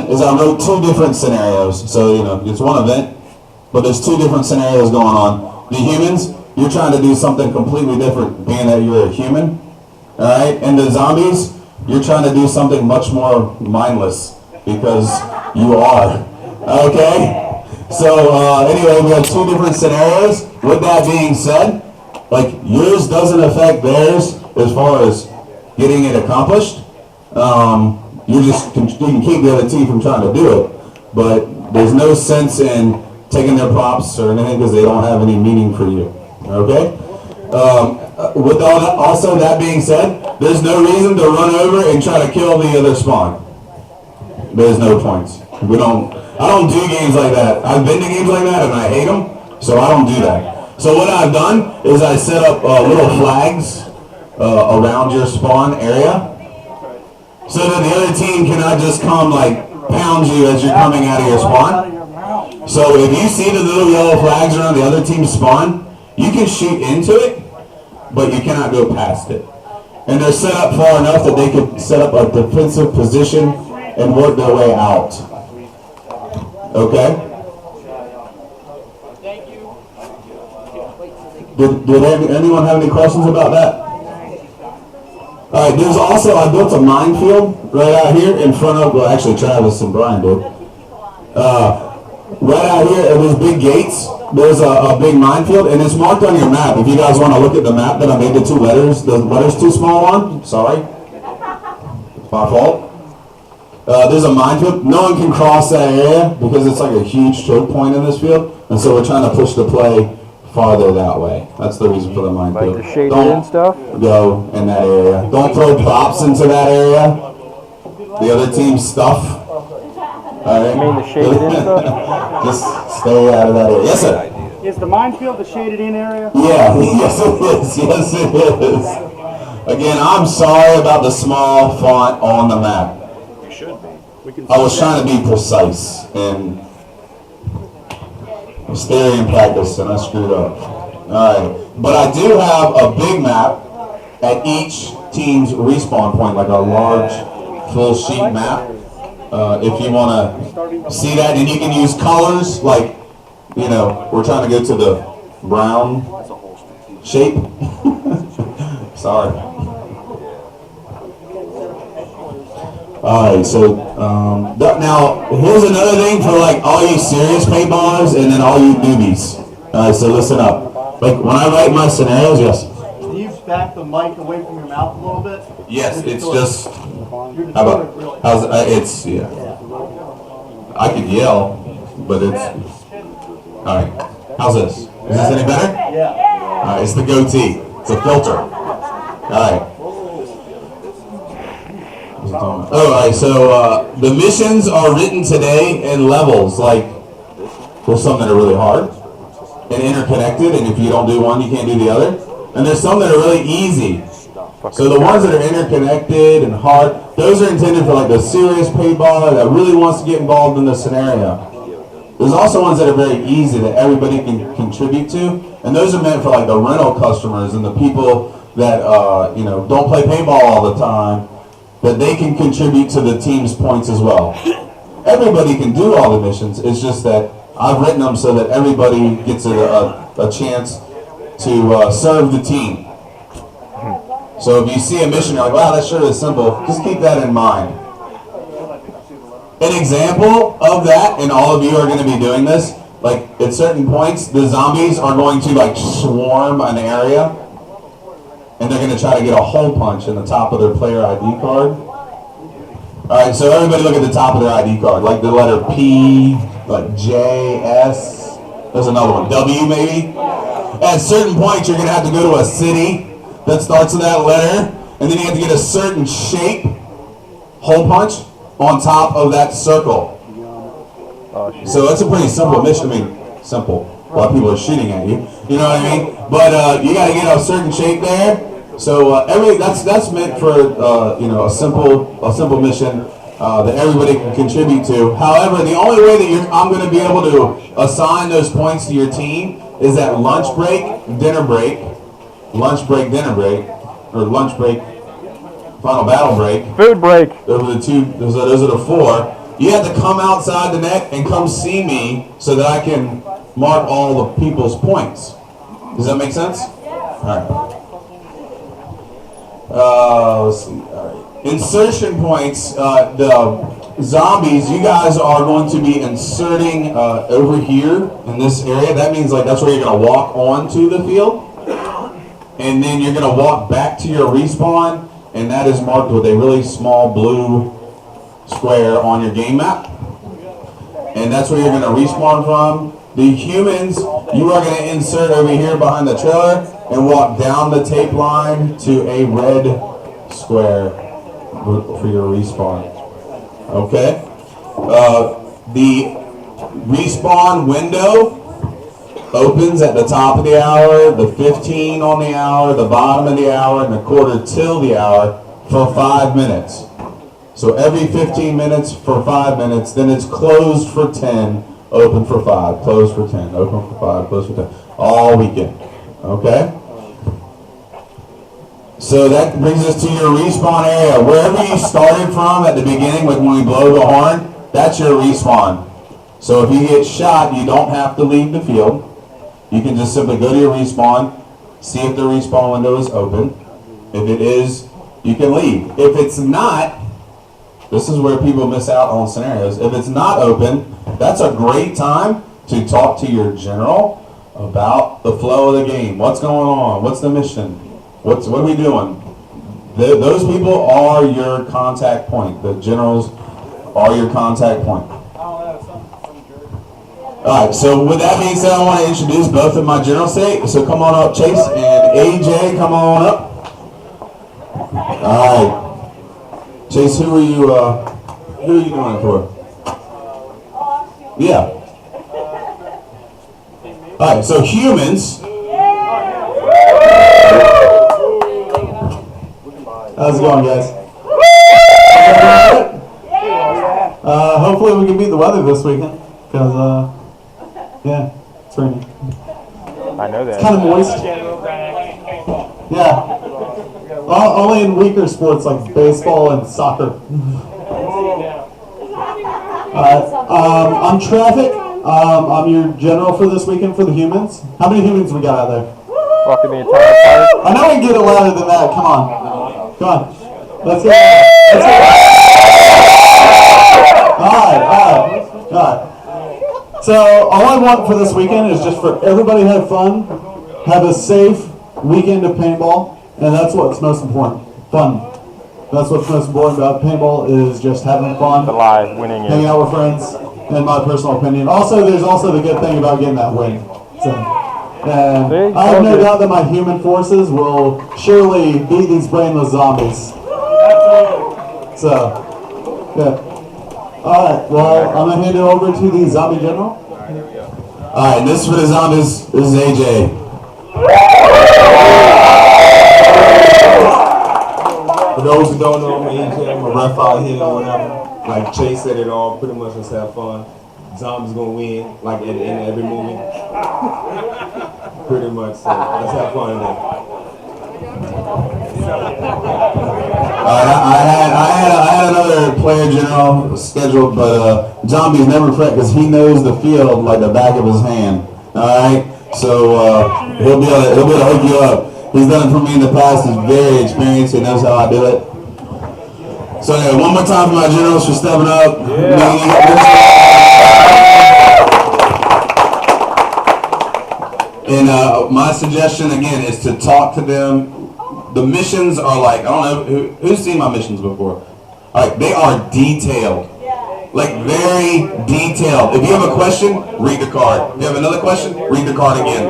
did is I wrote 2 different scenarios. So, you know, it's one event, but there's 2 different scenarios going on. The humans, you're trying to do something completely different, being that you're a human. All right? And the zombies, you're trying to do something much more mindless because you are. Okay? So, anyway, we have 2 different scenarios. With that being said, like, yours doesn't affect theirs as far as getting it accomplished. You can keep the other team from trying to do it, but there's no sense in taking their props or anything because they don't have any meaning for you. Okay? With all that, also that being said, there's no reason to run over and try to kill the other spawn. There's no points. I don't do games like that. I've been to games like that and I hate them, so I don't do that. So what I've done is I set up little flags around your spawn area, so that the other team cannot just come like pound you as you're coming out of your spawn. So if you see the little yellow flags around the other team's spawn, you can shoot into it, but you cannot go past it. And they're set up far enough that they could set up a defensive position and work their way out. Okay? Did anyone have any questions about that? Alright, there's also, I built a minefield right out here in front of, well actually Travis and Brian did. Right out here at those big gates, there's a big minefield and it's marked on your map. If you guys want to look at the map that I made the letters too small on, sorry. It's my fault. There's a minefield. No one can cross that area because it's like a huge choke point in this field. And so we're trying to push the play farther that way. That's the reason for the minefield. Like the shaded and stuff? Go in that area. Don't throw props into that area. The other team's stuff. Alright? You mean the shaded in stuff? Just stay out of that area. Yes, sir. Is the minefield the shaded in area? Yeah, yes it is. Yes it is. Again, I'm sorry about the small font on the map. You should be. I was trying to be precise and stay in practice and I screwed up. Alright. But I do have a big map at each team's respawn point, like a large full sheet map. If you want to see that, and you can use colors, like, you know, we're trying to go to the brown shape. Sorry. Alright, so now here's another thing for like all you serious paintballers and then all you newbies. Alright, so listen up. Like when I write my scenarios, yes. Can you back the mic away from your mouth a little bit? Yes, it's just. How about? It's yeah. I could yell, but it's. Alright, how's this? Is this any better? Yeah. Alright, it's the goatee. It's a filter. Alright. Alright, so the missions are written today in levels. Like, there's some that are really hard and interconnected, and if you don't do one, you can't do the other. And there's some that are really easy. So the ones that are interconnected and hard, those are intended for like the serious paintballer that really wants to get involved in the scenario. There's also ones that are very easy that everybody can contribute to, and those are meant for like the rental customers and the people that you know, don't play paintball all the time, that they can contribute to the team's points as well. Everybody can do all the missions. It's just that I've written them so that everybody gets a chance to serve the team. So if you see a mission, you're like, wow, that sure is simple. Just keep that in mind. An example of that, and all of you are going to be doing this, like at certain points, the zombies are going to like swarm an area, and they're going to try to get a hole punch in the top of their player ID card. Alright, so everybody look at the top of their ID card, like the letter P, like J, S, there's another one, W maybe. At certain points, you're going to have to go to a city that starts with that letter, and then you have to get a certain shape, hole punch, on top of that circle. So that's a pretty simple mission. I mean, simple. A lot of people are shooting at you. You know what I mean? But you got to get a certain shape there. So that's meant for you know, a simple mission that everybody can contribute to. However, the only way that I'm going to be able to assign those points to your team is at lunch break, dinner break, lunch break, dinner break, or lunch break, final battle break. Food break. Those are the 4. You have to come outside the net and come see me so that I can mark all the people's points. Does that make sense? All right. Let's see. All right. Insertion points. The zombies, you guys are going to be inserting over here in this area. That means like that's where you're going to walk onto the field. And then you're going to walk back to your respawn. And that is marked with a really small blue square on your game map. And that's where you're going to respawn from. The humans, you are going to insert over here behind the trailer and walk down the tape line to a red square for your respawn. Okay? The respawn window opens at the top of the hour, the 15 on the hour, the bottom of the hour, and the quarter till the hour for 5 minutes. So every 15 minutes for 5 minutes, then it's closed for 10, open for 5, closed for 10, open for 5, closed for 10, all weekend. Okay? So that brings us to your respawn area. Wherever you started from at the beginning, like when we blow the horn, that's your respawn. So if you get shot, you don't have to leave the field. You can just simply go to your respawn, see if the respawn window is open. If it is, you can leave. If it's not, this is where people miss out on scenarios. If it's not open, that's a great time to talk to your general about the flow of the game. What's going on? What's the mission? What are we doing? Those people are your contact point. The generals are your contact point. Alright, so with that being said, I want to introduce both of my generals today. So come on up, Chase and AJ, come on up. Alright. Chase, who are you doing it for? Yeah. Alright, so humans. How's it going, guys? Hopefully we can beat the weather this weekend, because, yeah, it's raining. I know that. It's kind of moist. Yeah. Only in weaker sports like baseball and soccer. I'm Traffic. I'm your general for this weekend for the humans. How many humans we got out there? Walking the entire park. I know we can get it louder than that. Come on. Come on. Let's get it. Let's get it. All right. So all I want for this weekend is just for everybody to have fun, have a safe weekend of paintball, and that's what's most important. Fun. That's what's most important about paintball is just having fun, The live winning hanging is. out with friends, in my personal opinion. Also, there's also the good thing about getting that win. So, and I have no doubt that my human forces will surely beat these brainless zombies. So, yeah. Alright, well, I'm going to hand it over to the zombie general. Alright, this is for the zombies. This is AJ. For those who don't know me, I'm a ref out here or whatever. Like Chase said it all, pretty much just have fun. Zombies gonna win, like in every movie. Pretty much, so let's have fun today. I had another player general scheduled, but Zombie's never fret because he knows the field like the back of his hand. Alright? So he'll be able to hook you up. He's done it for me in the past. He's very experienced. He knows how I do it. So anyway, one more time for my generals for stepping up. And my suggestion again is to talk to them. The missions are like, I don't know, who's seen my missions before? Alright, they are detailed. Like very detailed. If you have a question, read the card. If you have another question, read the card again.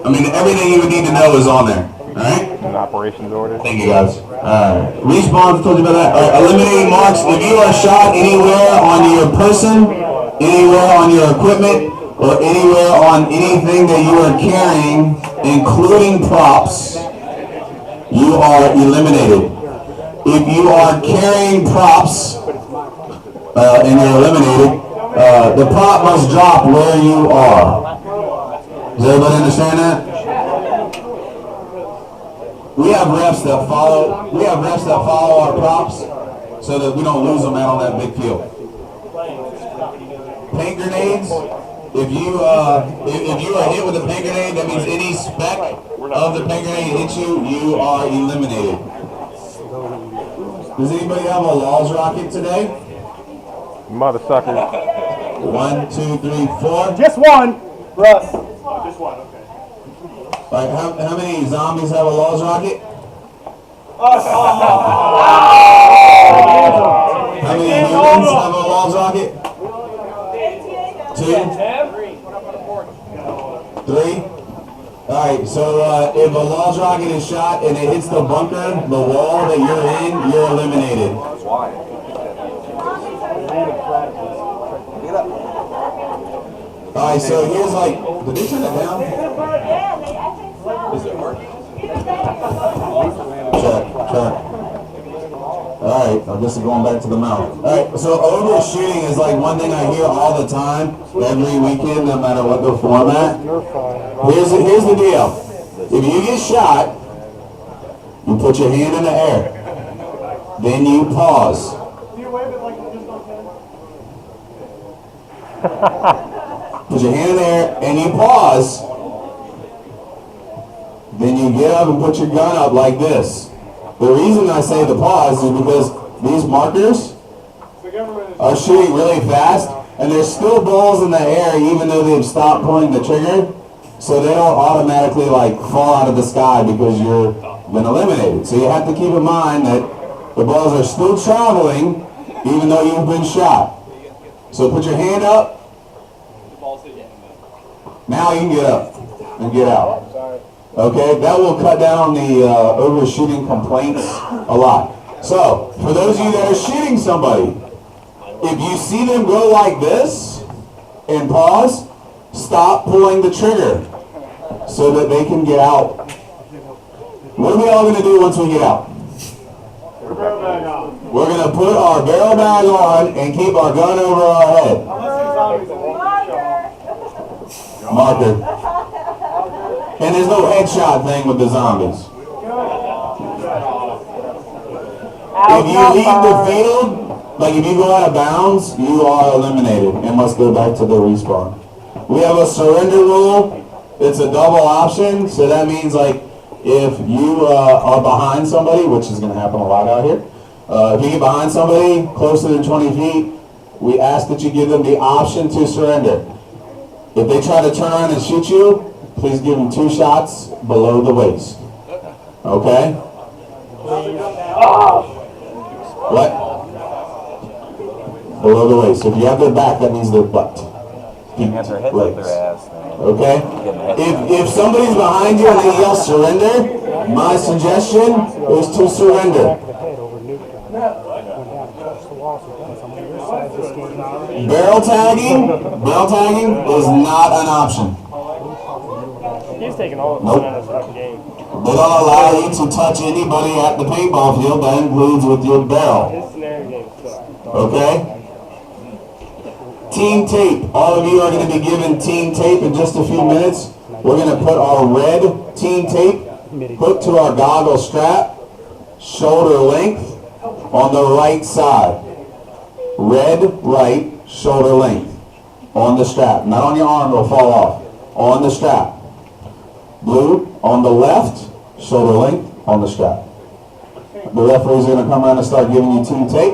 I mean, everything you would need to know is on there. Alright? An operations order. Thank you guys. Alright. Respawn, told you about that. Alright, eliminating marks. If you are shot anywhere on your person, anywhere on your equipment, or anywhere on anything that you are carrying, including props, you are eliminated. If you are carrying props and you're eliminated, the prop must drop where you are. Does everybody understand that? We have refs that follow our props so that we don't lose them out on that big field. Paint grenades. If you are hit with a paint grenade, that means any speck of the paint grenade hits you, you are eliminated. Does anybody have a Laws rocket today? Mother suckers. 1, 2, 3, 4. Just one, Russ. Just one, okay. Like how many zombies have a Laws rocket? How many humans have a Laws rocket? 2? 3? Alright, so if a Laws rocket is shot and it hits the bunker, the wall that you're in, you're eliminated. Alright, so here's like, did they turn it down? Is it working? Check. Alright, I guess we're going back to the mouth. Alright, so overshooting is like one thing I hear all the time, every weekend, no matter what the format. Here's the deal. If you get shot, you put your hand in the air. Then you pause. Put your hand in the air and you pause. Then you get up and put your gun up like this. The reason I say the pause is because these markers are shooting really fast and there's still balls in the air even though they've stopped pulling the trigger. So they don't automatically like fall out of the sky because you're been eliminated. So you have to keep in mind that the balls are still traveling even though you've been shot. So put your hand up. Now you can get up and get out. Okay, that will cut down the overshooting complaints a lot. So, for those of you that are shooting somebody, if you see them go like this and pause, stop pulling the trigger so that they can get out. What are we all going to do once we get out? We're going to put our barrel bag on and keep our gun over our head. Marker. And there's no headshot thing with the zombies. If you leave the field, like if you go out of bounds, you are eliminated and must go back to the respawn. We have a surrender rule. It's a double option, so that means like if you are behind somebody, which is going to happen a lot out here, if you get behind somebody closer than 20 feet, we ask that you give them the option to surrender. If they try to turn around and shoot you, please give them 2 shots below the waist. Okay? What? Below the waist. If you have their back, that means their butt. Feet, legs. Okay? If somebody's behind you and they yell surrender, my suggestion is to surrender. Barrel tagging is not an option. He's taking all of the fun out of this game. They don't allow you to touch anybody at the paintball field. That includes with your barrel. His scenario game sucks. Okay? Team tape. All of you are going to be given team tape in just a few minutes. We're going to put our red team tape hooked to our goggle strap, shoulder length, on the right side. Red, right, shoulder length. On the strap. Not on your arm, it'll fall off. On the strap. Blue, on the left, shoulder length, on the strap. The referees are going to come around and start giving you team tape.